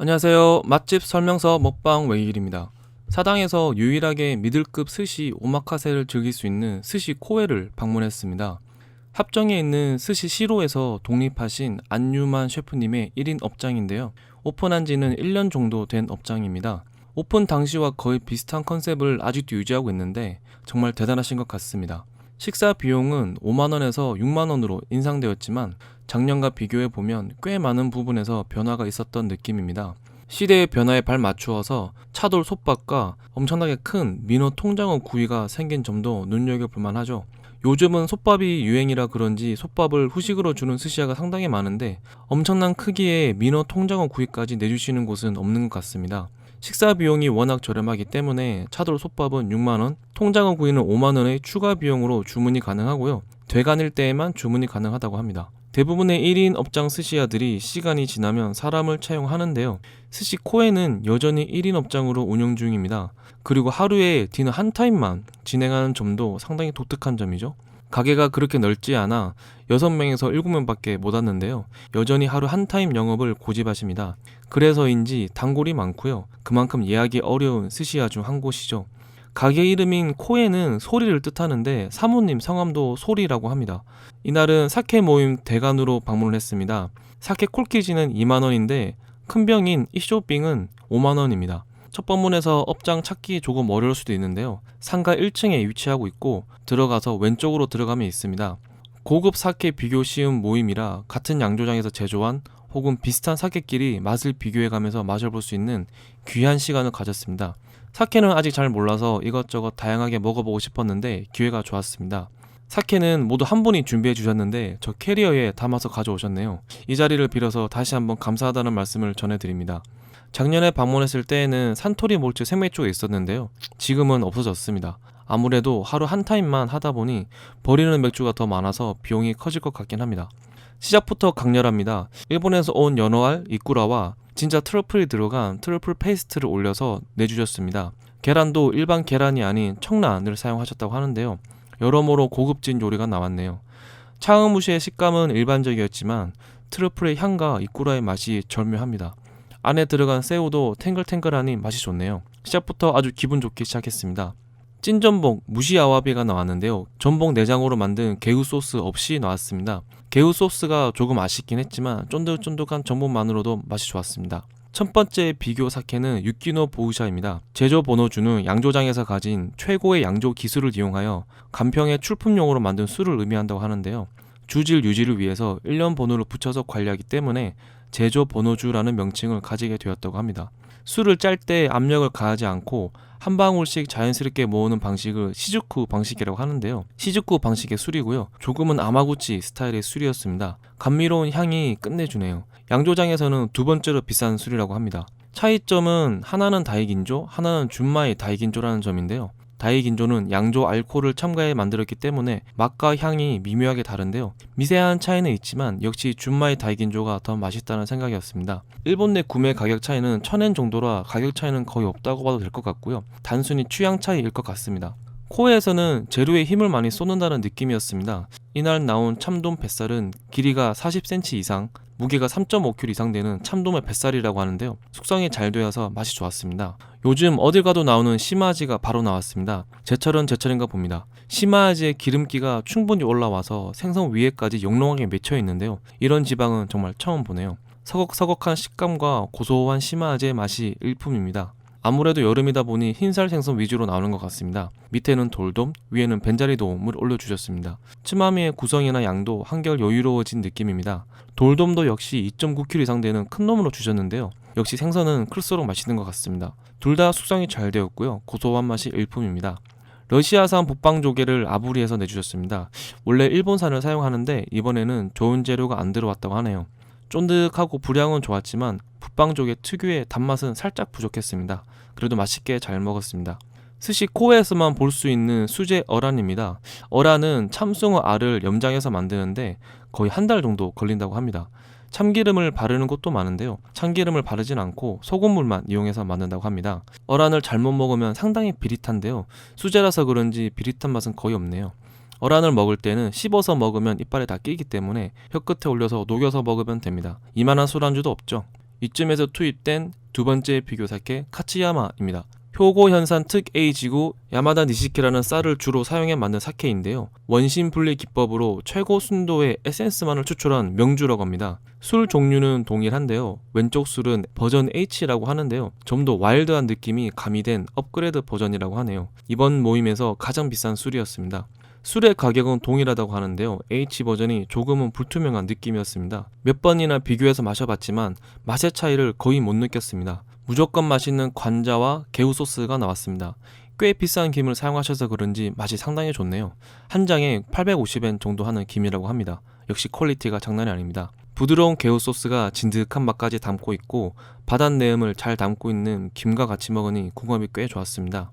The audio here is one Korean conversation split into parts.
안녕하세요. 맛집 설명서 먹방 외길입니다. 사당에서 유일하게 미들급 스시 오마카세를 즐길 수 있는 스시 코에를 방문했습니다. 합정에 있는 스시 시로에서 독립하신 안유만 셰프님의 1인 업장인데요. 오픈한 지는 1년 정도 된 업장입니다. 오픈 당시와 거의 비슷한 컨셉을 아직도 유지하고 있는데 정말 대단하신 것 같습니다. 식사 비용은 5만원에서 6만원으로 인상되었지만 작년과 비교해 보면 꽤 많은 부분에서 변화가 있었던 느낌입니다. 시대의 변화에 발맞추어서 차돌 솥밥과 엄청나게 큰 민어 통장어 구이가 생긴 점도 눈여겨볼 만하죠. 요즘은 솥밥이 유행이라 그런지 솥밥을 후식으로 주는 스시야가 상당히 많은데 엄청난 크기의 민어 통장어 구이까지 내주시는 곳은 없는 것 같습니다. 식사 비용이 워낙 저렴하기 때문에 차돌 솥밥은 6만원, 통장어 구이는 5만원의 추가 비용으로 주문이 가능하고요. 되간일 때에만 주문이 가능하다고 합니다. 대부분의 1인 업장 스시야들이 시간이 지나면 사람을 채용하는데요. 스시코에는 여전히 1인 업장으로 운영 중입니다. 그리고 하루에 디너 한 타임만 진행하는 점도 상당히 독특한 점이죠. 가게가 그렇게 넓지 않아 6명에서 7명밖에 못 왔는데요. 여전히 하루 한 타임 영업을 고집하십니다. 그래서인지 단골이 많고요. 그만큼 예약이 어려운 스시야 중 한 곳이죠. 가게 이름인 코에는 소리를 뜻하는데 사모님 성함도 소리라고 합니다. 이날은 사케 모임 대관으로 방문을 했습니다. 사케 콜키지는 2만원인데 큰 병인 이쇼빙은 5만원입니다. 첫 방문에서 업장 찾기 조금 어려울 수도 있는데요. 상가 1층에 위치하고 있고 들어가서 왼쪽으로 들어가면 있습니다. 고급 사케 비교 쉬운 모임이라 같은 양조장에서 제조한 혹은 비슷한 사케끼리 맛을 비교해가면서 마셔볼 수 있는 귀한 시간을 가졌습니다. 사케는 아직 잘 몰라서 이것저것 다양하게 먹어보고 싶었는데 기회가 좋았습니다. 사케는 모두 한 분이 준비해 주셨는데 저 캐리어에 담아서 가져오셨네요. 이 자리를 빌어서 다시 한번 감사하다는 말씀을 전해드립니다. 작년에 방문했을 때에는 산토리 몰츠 생맥 쪽에 있었는데요. 지금은 없어졌습니다. 아무래도 하루 한 타임만 하다 보니 버리는 맥주가 더 많아서 비용이 커질 것 같긴 합니다. 시작부터 강렬합니다. 일본에서 온 연어알, 이꾸라와 진짜 트러플이 들어간 트러플 페이스트를 올려서 내주셨습니다. 계란도 일반 계란이 아닌 청란을 사용하셨다고 하는데요. 여러모로 고급진 요리가 나왔네요. 차은무시의 식감은 일반적이었지만 트러플의 향과 이꾸라의 맛이 절묘합니다. 안에 들어간 새우도 탱글탱글하니 맛이 좋네요. 시작부터 아주 기분 좋게 시작했습니다. 찐전복 무시아와비가 나왔는데요. 전복 내장으로 만든 개우 소스 없이 나왔습니다. 개우 소스가 조금 아쉽긴 했지만 쫀득쫀득한 전복만으로도 맛이 좋았습니다. 첫 번째 비교 사케는 유키노 보우샤입니다. 제조 번호주는 양조장에서 가진 최고의 양조 기술을 이용하여 간평의 출품용으로 만든 술을 의미한다고 하는데요. 주질 유지를 위해서 1년 번호를 붙여서 관리하기 때문에 제조 번호주라는 명칭을 가지게 되었다고 합니다. 술을 짤 때 압력을 가하지 않고 한 방울씩 자연스럽게 모으는 방식을 시즈쿠 방식이라고 하는데요. 시즈쿠 방식의 술이고요. 조금은 아마구치 스타일의 술이었습니다. 감미로운 향이 끝내주네요. 양조장에서는 두 번째로 비싼 술이라고 합니다. 차이점은 하나는 다이긴조, 하나는 준마이 다이긴조라는 점인데요. 다이긴조는 양조 알코올을 첨가해 만들었기 때문에 맛과 향이 미묘하게 다른데요. 미세한 차이는 있지만 역시 준마이 다이긴조가 더 맛있다는 생각이었습니다. 일본 내 구매 가격 차이는 1000엔 정도라 가격 차이는 거의 없다고 봐도 될 것 같고요. 단순히 취향 차이일 것 같습니다. 코에에서는 재료에 힘을 많이 쏟는다는 느낌이었습니다. 이날 나온 참돔 뱃살은 길이가 40cm 이상, 무게가 3.5kg 이상 되는 참돔의 뱃살이라고 하는데요. 숙성이 잘 되어서 맛이 좋았습니다. 요즘 어딜 가도 나오는 시마아지가 바로 나왔습니다. 제철은 제철인가 봅니다. 시마아지의 기름기가 충분히 올라와서 생선 위에까지 영롱하게 맺혀 있는데요. 이런 지방은 정말 처음 보네요. 서걱서걱한 식감과 고소한 시마아지의 맛이 일품입니다. 아무래도 여름이다 보니 흰살 생선 위주로 나오는 것 같습니다. 밑에는 돌돔, 위에는 벤자리돔을 올려주셨습니다. 츠마미의 구성이나 양도 한결 여유로워진 느낌입니다. 돌돔도 역시 2.9kg 이상 되는 큰 놈으로 주셨는데요. 역시 생선은 클수록 맛있는 것 같습니다. 둘 다 숙성이 잘 되었고요. 고소한 맛이 일품입니다. 러시아산 북방조개를 아부리에서 내주셨습니다. 원래 일본산을 사용하는데 이번에는 좋은 재료가 안 들어왔다고 하네요. 쫀득하고 분량은 좋았지만 북방조개 특유의 단맛은 살짝 부족했습니다. 그래도 맛있게 잘 먹었습니다. 스시 코에서만 볼 수 있는 수제 어란입니다. 어란은 참숭어 알을 염장해서 만드는데 거의 한 달 정도 걸린다고 합니다. 참기름을 바르는 곳도 많은데요. 참기름을 바르진 않고 소금물만 이용해서 만든다고 합니다. 어란을 잘못 먹으면 상당히 비릿한데요. 수제라서 그런지 비릿한 맛은 거의 없네요. 어란을 먹을 때는 씹어서 먹으면 이빨에 다 끼기 때문에 혀끝에 올려서 녹여서 먹으면 됩니다. 이만한 술안주도 없죠. 이쯤에서 투입된 두 번째 비교 사케 카츠야마입니다. 효고현산 특 A지구 야마다 니시키라는 쌀을 주로 사용해 만든 사케인데요. 원심 분리 기법으로 최고 순도의 에센스만을 추출한 명주라고 합니다. 술 종류는 동일한데요. 왼쪽 술은 버전 H라고 하는데요. 좀 더 와일드한 느낌이 가미된 업그레이드 버전이라고 하네요. 이번 모임에서 가장 비싼 술이었습니다. 술의 가격은 동일하다고 하는데요. H 버전이 조금은 불투명한 느낌이었습니다. 몇 번이나 비교해서 마셔봤지만 맛의 차이를 거의 못 느꼈습니다. 무조건 맛있는 관자와 개우 소스가 나왔습니다. 꽤 비싼 김을 사용하셔서 그런지 맛이 상당히 좋네요. 한 장에 850엔 정도 하는 김이라고 합니다. 역시 퀄리티가 장난이 아닙니다. 부드러운 개우 소스가 진득한 맛까지 담고 있고 바닷내음을 잘 담고 있는 김과 같이 먹으니 궁합이 꽤 좋았습니다.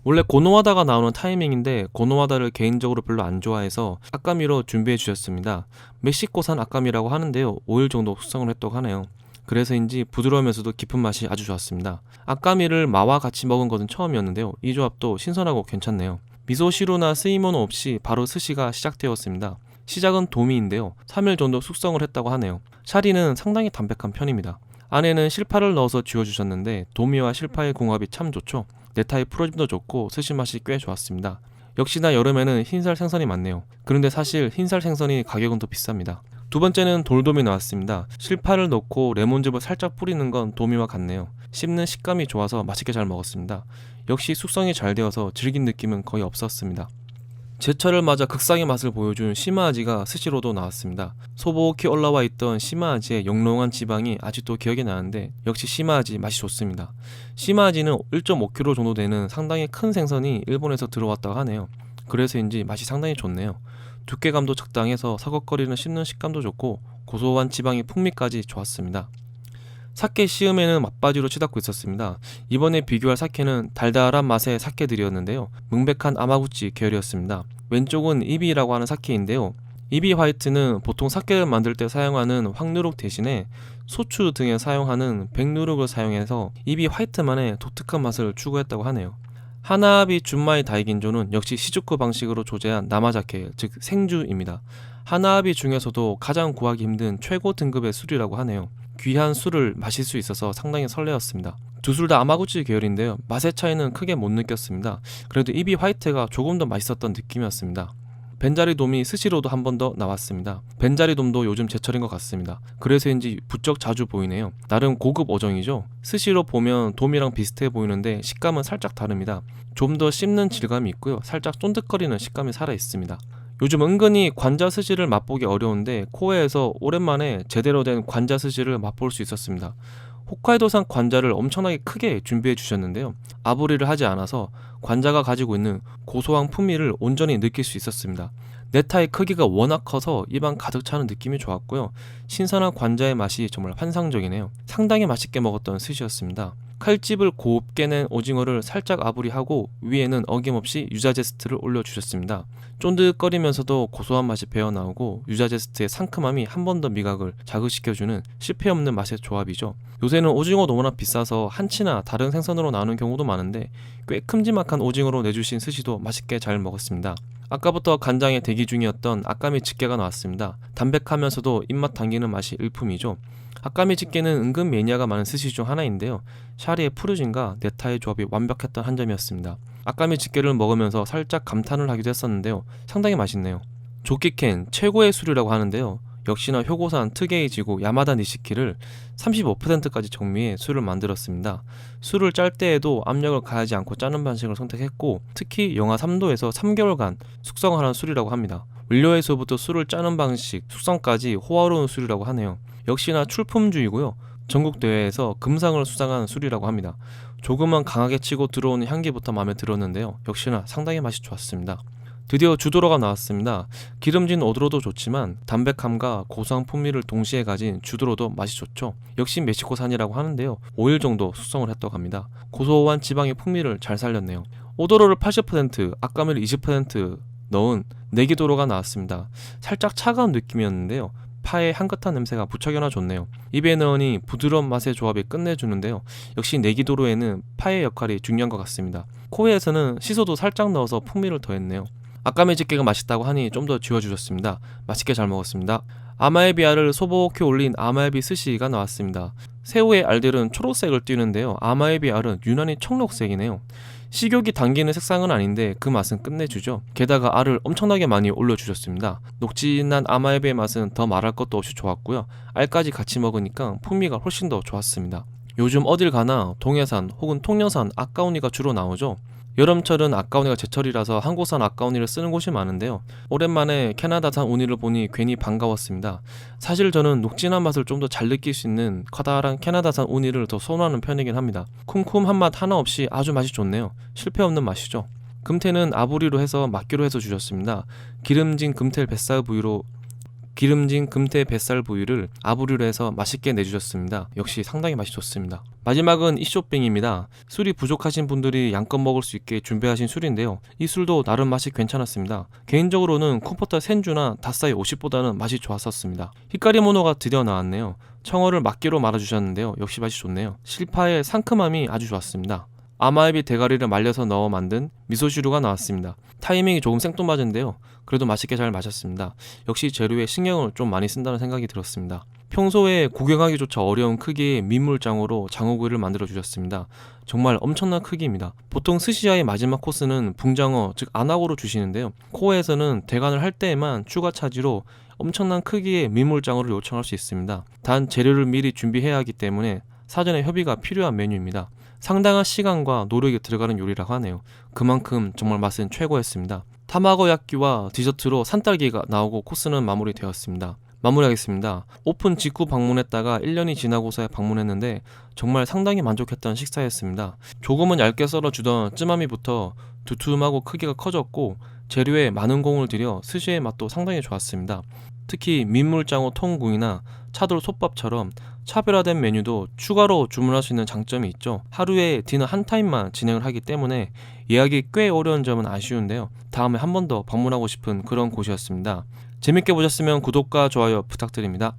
원래 고노와다가 나오는 타이밍인데 고노와다를 개인적으로 별로 안 좋아해서 아까미로 준비해 주셨습니다. 멕시코산 아까미라고 하는데요. 5일 정도 숙성을 했다고 하네요. 그래서인지 부드러우면서도 깊은 맛이 아주 좋았습니다. 아까미를 마와 같이 먹은 것은 처음이었는데요. 이 조합도 신선하고 괜찮네요. 미소시루나 스이모노 없이 바로 스시가 시작되었습니다. 시작은 도미인데요. 3일 정도 숙성을 했다고 하네요. 샤리는 상당히 담백한 편입니다. 안에는 실파를 넣어서 쥐어주셨는데 도미와 실파의 궁합이 참 좋죠. 네타의 프로짐도 좋고 스시 맛이 꽤 좋았습니다. 역시나 여름에는 흰살 생선이 많네요. 그런데 사실 흰살 생선이 가격은 더 비쌉니다. 두 번째는 돌돔이 나왔습니다. 실파를 넣고 레몬즙을 살짝 뿌리는 건 도미와 같네요. 씹는 식감이 좋아서 맛있게 잘 먹었습니다. 역시 숙성이 잘 되어서 질긴 느낌은 거의 없었습니다. 제철을 맞아 극상의 맛을 보여준 시마아지가 스시로도 나왔습니다. 소복히 올라와 있던 시마아지의 영롱한 지방이 아직도 기억이 나는데 역시 시마아지 맛이 좋습니다. 시마아지는 1.5kg 정도 되는 상당히 큰 생선이 일본에서 들어왔다고 하네요. 그래서인지 맛이 상당히 좋네요. 두께감도 적당해서 서걱거리는 씹는 식감도 좋고 고소한 지방의 풍미까지 좋았습니다. 사케 시음에는 맛바지로 치닫고 있었습니다. 이번에 비교할 사케는 달달한 맛의 사케들이었는데요. 뭉백한 아마구치 계열이었습니다. 왼쪽은 이비라고 하는 사케인데요. 이비 화이트는 보통 사케를 만들 때 사용하는 황누룩 대신에 소추 등에 사용하는 백누룩을 사용해서 이비 화이트만의 독특한 맛을 추구했다고 하네요. 하나아비 준마이 다이긴조는 역시 시즈쿠 방식으로 조제한 나마자케, 즉 생주입니다. 하나아비 중에서도 가장 구하기 힘든 최고 등급의 술이라고 하네요. 귀한 술을 마실 수 있어서 상당히 설레었습니다. 두 술 다 아마구치 계열인데요. 맛의 차이는 크게 못 느꼈습니다. 그래도 이비 화이트가 조금 더 맛있었던 느낌이었습니다. 벤자리돔이 스시로도 한 번 더 나왔습니다. 벤자리돔도 요즘 제철인 것 같습니다. 그래서인지 부쩍 자주 보이네요. 나름 고급 어종이죠. 스시로 보면 돔이랑 비슷해 보이는데 식감은 살짝 다릅니다. 좀 더 씹는 질감이 있고요. 살짝 쫀득거리는 식감이 살아있습니다. 요즘 은근히 관자 스시를 맛보기 어려운데 코웨에서 오랜만에 제대로 된 관자 스시를 맛볼 수 있었습니다. 홋카이도산 관자를 엄청나게 크게 준비해 주셨는데요. 아부리를 하지 않아서 관자가 가지고 있는 고소한 풍미를 온전히 느낄 수 있었습니다. 네타의 크기가 워낙 커서 입안 가득 차는 느낌이 좋았고요. 신선한 관자의 맛이 정말 환상적이네요. 상당히 맛있게 먹었던 스시였습니다. 칼집을 곱게 낸 오징어를 살짝 아부리하고 위에는 어김없이 유자제스트를 올려주셨습니다. 쫀득거리면서도 고소한 맛이 배어나오고 유자제스트의 상큼함이 한 번 더 미각을 자극시켜주는 실패 없는 맛의 조합이죠. 요새는 오징어 너무나 비싸서 한치나 다른 생선으로 나오는 경우도 많은데 꽤 큼지막한 오징어로 내주신 스시도 맛있게 잘 먹었습니다. 아까부터 간장에 대기 중이었던 아까미 집게가 나왔습니다. 담백하면서도 입맛 당기는 맛이 일품이죠. 아까미 집게는 은근 매니아가 많은 스시 중 하나인데요. 샤리의 푸르진과 네타의 조합이 완벽했던 한 점이었습니다. 아까미 집게를 먹으면서 살짝 감탄을 하기도 했었는데요. 상당히 맛있네요. 조끼캔 최고의 술이라고 하는데요. 역시나 효고산 특에이지구 야마다 니시키를 35%까지 정미해 술을 만들었습니다. 술을 짤 때에도 압력을 가하지 않고 짜는 방식을 선택했고 특히 영하 3도에서 3개월간 숙성하는 술이라고 합니다. 원료에서부터 술을 짜는 방식, 숙성까지 호화로운 술이라고 하네요. 역시나 출품주이고요. 전국대회에서 금상을 수상한 술이라고 합니다. 조금은 강하게 치고 들어오는 향기부터 마음에 들었는데요. 역시나 상당히 맛이 좋았습니다. 드디어 주도로가 나왔습니다. 기름진 오도로도 좋지만 담백함과 고소한 풍미를 동시에 가진 주도로도 맛이 좋죠. 역시 멕시코산이라고 하는데요. 5일 정도 숙성을 했다고 합니다. 고소한 지방의 풍미를 잘 살렸네요. 오도로를 80%, 아까미를 20% 넣은 내기도로가 나왔습니다. 살짝 차가운 느낌이었는데요. 파의 향긋한 냄새가 무척이나 좋네요. 입에 넣으니 부드러운 맛의 조합이 끝내주는데요. 역시 내기도로에는 파의 역할이 중요한 것 같습니다. 코웨에서는 시소도 살짝 넣어서 풍미를 더했네요. 아까미 집게가 맛있다고 하니 좀 더 지워주셨습니다. 맛있게 잘 먹었습니다. 아마에비 알을 소복히 올린 아마에비 스시가 나왔습니다. 새우의 알들은 초록색을 띠는데요. 아마에비 알은 유난히 청록색이네요. 식욕이 당기는 색상은 아닌데 그 맛은 끝내주죠. 게다가 알을 엄청나게 많이 올려주셨습니다. 녹진한 아마에비의 맛은 더 말할 것도 없이 좋았고요. 알까지 같이 먹으니까 풍미가 훨씬 더 좋았습니다. 요즘 어딜 가나 동해산 혹은 통영산 아까우니가 주로 나오죠. 여름철은 아까우니가 제철이라서 한국산 아까우니를 쓰는 곳이 많은데요. 오랜만에 캐나다산 우니를 보니 괜히 반가웠습니다. 사실 저는 녹진한 맛을 좀 더 잘 느낄 수 있는 커다란 캐나다산 우니를 더 선호하는 편이긴 합니다. 쿰쿰한 맛 하나 없이 아주 맛이 좋네요. 실패 없는 맛이죠. 금태는 아부리로 해서 막기로 해서 주셨습니다. 기름진 금태 뱃살 부위를 아부리로 해서 맛있게 내주셨습니다. 역시 상당히 맛이 좋습니다. 마지막은 이쇼빙입니다. 술이 부족하신 분들이 양껏 먹을 수 있게 준비하신 술인데요. 이 술도 나름 맛이 괜찮았습니다. 개인적으로는 콤포터 센주나 다사이 50보다는 맛이 좋았었습니다. 히카리 모노가 드디어 나왔네요. 청어를 막기로 말아주셨는데요. 역시 맛이 좋네요. 실파의 상큼함이 아주 좋았습니다. 아마에비 대가리를 말려서 넣어 만든 미소시루가 나왔습니다. 타이밍이 조금 생뚱맞은데요. 그래도 맛있게 잘 마셨습니다. 역시 재료에 신경을 좀 많이 쓴다는 생각이 들었습니다. 평소에 구경하기조차 어려운 크기의 민물장어로 장어구이를 만들어 주셨습니다. 정말 엄청난 크기입니다. 보통 스시야의 마지막 코스는 붕장어, 즉 안하고로 주시는데요. 코어에서는 대관을 할 때에만 추가 차지로 엄청난 크기의 민물장어를 요청할 수 있습니다. 단 재료를 미리 준비해야 하기 때문에 사전에 협의가 필요한 메뉴입니다. 상당한 시간과 노력이 들어가는 요리라고 하네요. 그만큼 정말 맛은 최고였습니다. 타마고야끼와 디저트로 산딸기가 나오고 코스는 마무리되었습니다. 마무리하겠습니다. 오픈 직후 방문했다가 1년이 지나고서야 방문했는데 정말 상당히 만족했던 식사였습니다. 조금은 얇게 썰어주던 쯔마미부터 두툼하고 크기가 커졌고 재료에 많은 공을 들여 스시의 맛도 상당히 좋았습니다. 특히 민물장어 통구이나 차돌 솥밥처럼 차별화된 메뉴도 추가로 주문할 수 있는 장점이 있죠. 하루에 디너 한 타임만 진행을 하기 때문에 예약이 꽤 어려운 점은 아쉬운데요. 다음에 한 번 더 방문하고 싶은 그런 곳이었습니다. 재밌게 보셨으면 구독과 좋아요 부탁드립니다.